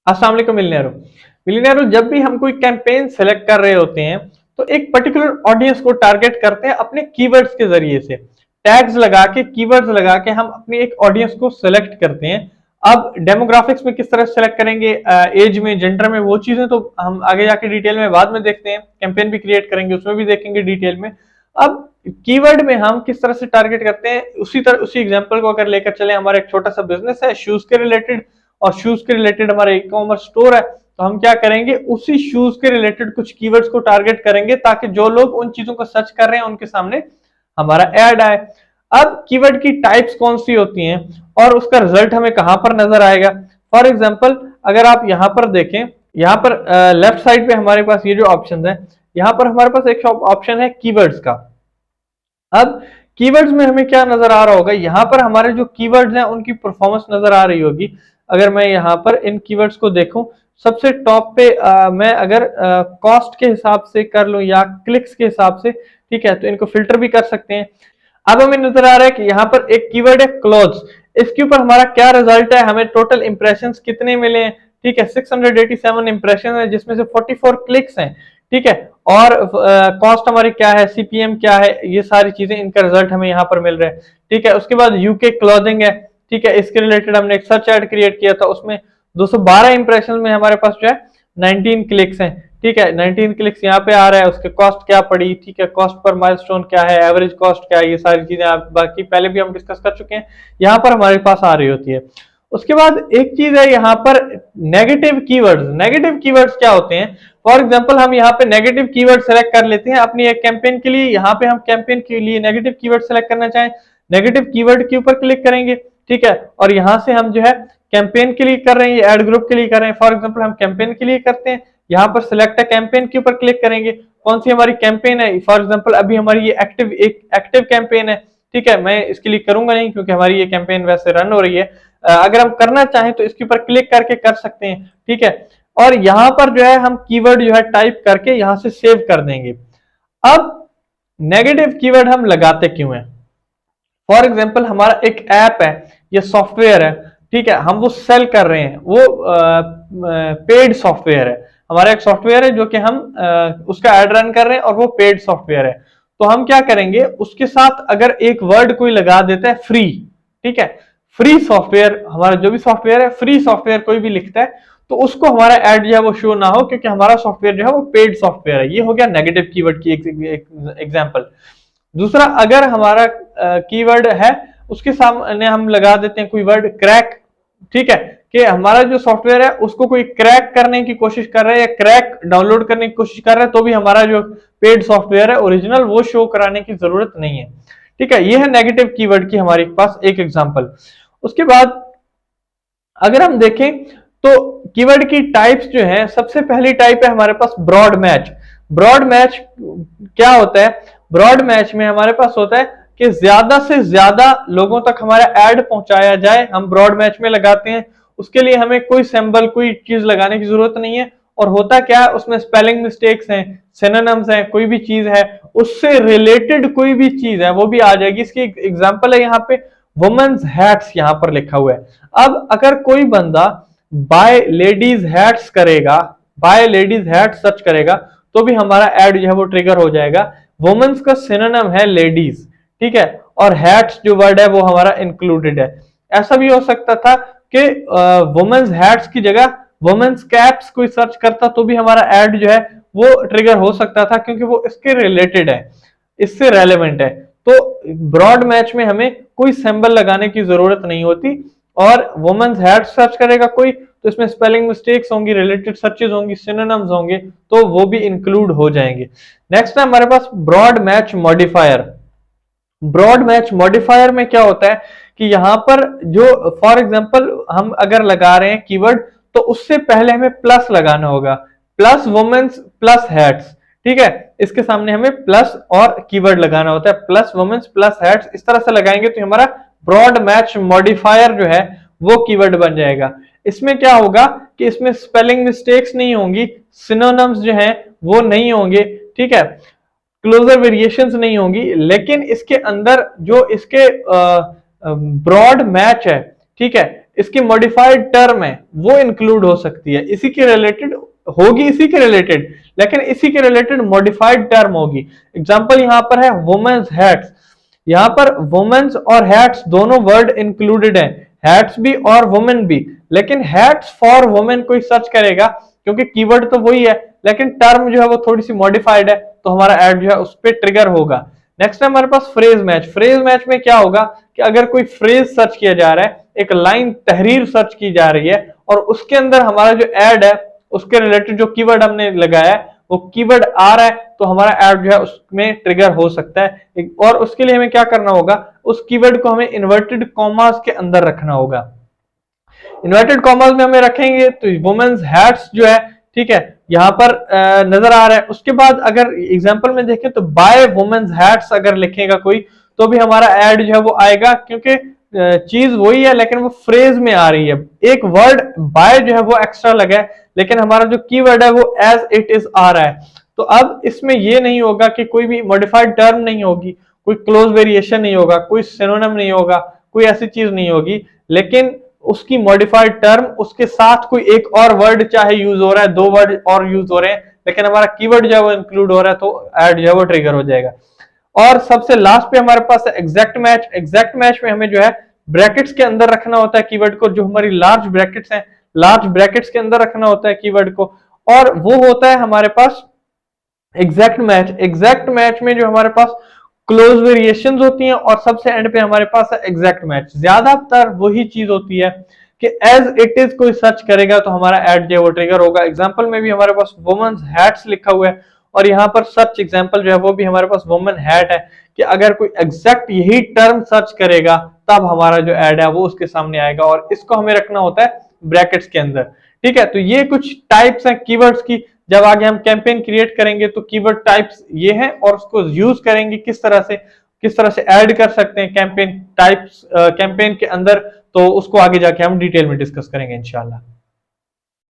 अस्सलाम वालेकुम मिलियनेरो, जब भी हम कोई कैंपेन सेलेक्ट कर रहे होते हैं तो एक पर्टिकुलर ऑडियंस को टारगेट करते हैं अपने कीवर्ड्स के जरिए से। टैग्स लगा के, कीवर्ड्स लगा के हम अपनी एक ऑडियंस को सेलेक्ट करते हैं। अब डेमोग्राफिक्स में किस तरह सेलेक्ट करेंगे, एज में, जेंडर में, वो चीजें तो हम आगे जाके डिटेल में बाद में देखते हैं। कैंपेन भी क्रिएट करेंगे, उसमें भी देखेंगे डिटेल में। अब कीवर्ड में हम किस तरह से टारगेट करते हैं, उसी एग्जांपल को अगर लेकर चले, हमारा एक छोटा सा बिजनेस है शूज के रिलेटेड, और शूज के रिलेटेड हमारा ई कॉमर्स स्टोर है, तो हम क्या करेंगे, उसी शूज के रिलेटेड कुछ कीवर्ड्स को टारगेट करेंगे ताकि जो लोग उन चीजों को सर्च कर रहे हैं उनके सामने हमारा ऐड आए। अब कीवर्ड की टाइप्स कौन सी होती हैं और उसका रिजल्ट हमें कहां पर नजर आएगा। फॉर एग्जाम्पल अगर आप यहां पर देखें, यहां पर लेफ्ट साइड पे हमारे पास ये जो ऑप्शन है, यहां पर हमारे पास एक ऑप्शन है कीवर्ड्स का। अब कीवर्ड्स में हमें क्या नजर आ रहा होगा, यहां पर हमारे जो कीवर्ड्स हैं उनकी परफॉर्मेंस नजर आ रही होगी। अगर मैं यहां पर इन कीवर्ड्स को देखूं, सबसे टॉप पे मैं अगर कॉस्ट के हिसाब से कर लूं या क्लिक्स के हिसाब से, ठीक है, तो इनको फिल्टर भी कर सकते हैं। अब हमें नजर आ रहा है कि यहाँ पर एक कीवर्ड है क्लोथ्स, इसके ऊपर हमारा क्या रिजल्ट है, हमें टोटल इंप्रेशंस कितने मिले हैं, ठीक है, 687 इंप्रेशन है जिसमें से 44 क्लिक्स हैं, ठीक है, और कॉस्ट हमारी क्या है, सीपीएम क्या है, ये सारी चीजें, इनका रिजल्ट हमें यहाँ पर मिल रहा है, ठीक है। उसके बाद यूके क्लॉथिंग है, ठीक है, इसके रिलेटेड हमने एक सर्च एड क्रिएट किया था, उसमें 212 इंप्रेशन में हमारे पास जो है 19 क्लिक्स हैं, ठीक है, 19 क्लिक्स यहाँ पे आ रहा है। उसके कॉस्ट क्या पड़ी, ठीक है, कॉस्ट पर माइलस्टोन क्या है, एवरेज कॉस्ट क्या है, ये सारी चीजें आप बाकी पहले भी हम डिस्कस कर चुके हैं, यहाँ पर हमारे पास आ रही होती है। उसके बाद एक चीज है यहाँ पर नेगेटिव कीवर्ड्स। नेगेटिव कीवर्ड्स क्या होते हैं, फॉर एग्जांपल हम यहाँ पे नेगेटिव कीवर्ड सेलेक्ट कर लेते हैं अपनी एक कैंपेन के लिए। यहाँ पे हम कैंपेन के लिए नेगेटिव कीवर्ड सेलेक्ट करना चाहें, नेगेटिव कीवर्ड के ऊपर क्लिक करेंगे, ठीक है, और यहाँ से हम जो है कैंपेन के लिए कर रहे हैं, एड ग्रुप के लिए कर रहे हैं, फॉर एग्जाम्पल हम कैंपेन के लिए करते हैं, यहाँ पर सिलेक्ट कैंपेन के ऊपर क्लिक करेंगे, कौन सी हमारी कैंपेन है, फॉर एग्जांपल अभी हमारी ये एक्टिव कैंपेन है, ठीक है, मैं इसके लिए करूंगा नहीं क्योंकि हमारी ये कैंपेन वैसे रन हो रही है। अगर हम करना चाहें तो इसके ऊपर क्लिक करके कर सकते हैं, ठीक है, और यहाँ पर जो है हम कीवर्ड जो है टाइप करके यहाँ से सेव कर देंगे। अब नेगेटिव कीवर्ड हम लगाते क्यों हैं, फॉर एग्जाम्पल हमारा एक ऐप है, ये सॉफ्टवेयर है, ठीक है, हम वो सेल कर रहे हैं, वो पेड सॉफ्टवेयर है, हमारा एक सॉफ्टवेयर है जो कि हम उसका एड रन कर रहे हैं और वो पेड सॉफ्टवेयर है। तो हम क्या करेंगे, उसके साथ अगर एक वर्ड कोई लगा देता है फ्री, ठीक है, फ्री सॉफ्टवेयर, हमारा जो भी सॉफ्टवेयर है फ्री सॉफ्टवेयर कोई भी लिखता है, तो उसको हमारा एड जो है वो शो ना हो, क्योंकि हमारा सॉफ्टवेयर जो है वो पेड सॉफ्टवेयर है। ये हो गया नेगेटिव कीवर्ड की एक एग्जांपल। दूसरा, अगर हमारा कीवर्ड है उसके सामने हम लगा देते हैं कोई वर्ड क्रैक, ठीक है, कि हमारा जो सॉफ्टवेयर है उसको कोई क्रैक करने की कोशिश कर रहा है या क्रैक डाउनलोड करने की कोशिश कर रहा है, तो भी हमारा जो पेड सॉफ्टवेयर है ओरिजिनल वो शो कराने की जरूरत नहीं है, ठीक है। ये है नेगेटिव कीवर्ड की हमारे पास एक एग्जांपल। उसके बाद अगर हम देखें तो कीवर्ड की टाइप्स जो है, सबसे पहली टाइप है हमारे पास ब्रॉड मैच। ब्रॉड मैच क्या होता है, ब्रॉड मैच में हमारे पास होता है कि ज्यादा से ज्यादा लोगों तक हमारा ऐड पहुंचाया जाए, हम ब्रॉड मैच में लगाते हैं। उसके लिए हमें कोई सिंबल, कोई चीज लगाने की जरूरत नहीं है, और होता क्या है उसमें स्पेलिंग मिस्टेक्स हैं, सिनोनिम्स हैं, कोई भी चीज है उससे रिलेटेड कोई भी चीज है वो भी आ जाएगी। इसकी एग्जांपल है यहाँ पे वुमेन्स हैट्स, यहाँ पर लिखा हुआ है। अब अगर कोई बंदा बाय लेडीज हैट्स करेगा, बाय लेडीज हैट सर्च करेगा, तो भी हमारा ऐड जो है वो ट्रिगर हो जाएगा। वुमेन्स का सिनोनिम है लेडीज, ठीक है, और हैट्स जो वर्ड है वो हमारा इंक्लूडेड है। ऐसा भी हो सकता था कि वुमेन्स हैट्स की जगह वुमेन्स कैप्स कोई सर्च करता, तो भी हमारा ऐड जो है वो ट्रिगर हो सकता था, क्योंकि वो इसके रिलेटेड है, इससे रेलेवेंट है। तो ब्रॉड मैच में हमें कोई सिंबल लगाने की जरूरत नहीं होती, और वुमेन्स हैट सर्च करेगा कोई, तो इसमें स्पेलिंग मिस्टेक्स होंगी, रिलेटेड सर्चेज होंगी, सिनोनिम्स होंगे, तो वो भी इंक्लूड हो जाएंगे। नेक्स्ट है हमारे पास broad match modifier. Broad match modifier में क्या होता है कि यहां पर जो फॉर एग्जांपल हम अगर लगा रहे हैं कीवर्ड, तो उससे पहले हमें प्लस लगाना होगा, प्लस वुमेन्स प्लस हैट्स, ठीक है, इसके सामने हमें प्लस और कीवर्ड लगाना होता है, प्लस वुमेन्स प्लस हैट्स, इस तरह से लगाएंगे तो हमारा ब्रॉड मैच मॉडिफायर जो है वो कीवर्ड बन जाएगा। इसमें क्या होगा कि इसमें स्पेलिंग मिस्टेक्स नहीं होंगी, सिनोनिम्स जो हैं वो नहीं होंगे, ठीक है, क्लोजर वेरिएशंस नहीं होंगी, लेकिन इसके अंदर जो इसके ब्रॉड मैच है, ठीक है, इसकी मॉडिफाइड टर्म है वो इंक्लूड हो सकती है, इसी के रिलेटेड होगी, इसी के रिलेटेड, लेकिन इसी के रिलेटेड मॉडिफाइड टर्म होगी। एग्जांपल यहाँ पर है वुमेन्स हैट्स, यहाँ पर वुमेन्स और हैट्स दोनों वर्ड इंक्लूडेड है, हैट्स भी और वुमेन भी, लेकिन हैट्स फॉर वुमेन कोई सर्च करेगा क्योंकि कीवर्ड तो वही है, लेकिन टर्म जो है वो थोड़ी सी मॉडिफाइड है, तो हमारा ऐड जो है उस पर ट्रिगर होगा। नेक्स्ट है हमारे पास फ्रेज मैच। फ्रेज मैच में क्या होगा कि अगर कोई फ्रेज सर्च किया जा रहा है, एक लाइन तहरीर सर्च की जा रही है और उसके अंदर हमारा जो ऐड है उसके रिलेटेड जो कीवर्ड हमने लगाया है वो कीवर्ड आ रहा है, तो हमारा ऐड जो है उसमें ट्रिगर हो सकता है। और उसके लिए हमें क्या करना होगा, उस कीवर्ड को हमें इन्वर्टेड कॉमास के अंदर रखना होगा। इन्वर्टेड कॉमास में हमें रखेंगे तो वुमेन्स हैट्स जो है, ठीक है, यहाँ पर नजर आ रहा है। उसके बाद अगर एग्जांपल में देखें तो बाय वुमेन्स हैट्स अगर लिखेगा कोई तो भी हमारा ऐड जो है वो आएगा, क्योंकि चीज वही है लेकिन वो फ्रेज में आ रही है। एक वर्ड बाय जो है वो एक्स्ट्रा लगा है, लेकिन हमारा जो कीवर्ड है वो एज इट इज आ रहा है। तो अब इसमें ये नहीं होगा कि कोई भी मॉडिफाइड टर्म नहीं होगी, कोई क्लोज वेरिएशन नहीं होगा, कोई सिनोनिम नहीं होगा, कोई ऐसी चीज नहीं होगी, लेकिन उसकी मॉडिफाइड टर्म उसके साथ कोई एक और वर्ड चाहे यूज हो रहा है, दो वर्ड और यूज हो रहे हैं, लेकिन हमारा कीवर्ड जो है वो इंक्लूड हो रहा है, तो ऐड जो है वो ट्रिगर हो जाएगा। और सबसे लास्ट पे हमारे पास है एग्जैक्ट मैच। एग्जैक्ट मैच में हमें जो है ब्रैकेट्स के अंदर रखना होता है कीवर्ड को, जो हमारी लार्ज ब्रैकेट्स हैं, लार्ज ब्रैकेट्स के अंदर रखना होता है कीवर्ड को, और वो होता है हमारे पास एग्जैक्ट मैच। एग्जैक्ट मैच में जो हमारे पास क्लोज वेरिएशंस होती हैं और सबसे एंड पे हमारे पास है एग्जैक्ट मैच। ज्यादातर वही चीज होती है कि एज इट इज कोई सर्च करेगा तो हमारा ऐड जो है वो ट्रिगर होगा। एग्जांपल में भी हमारे पास वुमेन्स हैट्स लिखा हुआ है और यहाँ पर सर्च एग्जांपल जो है वो भी हमारे पास वुमेन हैट है, कि अगर कोई एग्जैक्ट यही टर्म सर्च करेगा तब हमारा जो ऐड है वो उसके सामने आएगा, और इसको हमें रखना होता है ब्रैकेट्स के अंदर। ठीक है, तो ये कुछ टाइप्स हैं कीवर्ड्स की। जब आगे हम कैंपेन क्रिएट करेंगे तो कीवर्ड टाइप्स ये हैं और उसको यूज करेंगे किस तरह से ऐड कर सकते हैं कैंपेन टाइप्स कैंपेन के अंदर, तो उसको आगे जाके हम डिटेल में डिस्कस करेंगे इंशाल्लाह।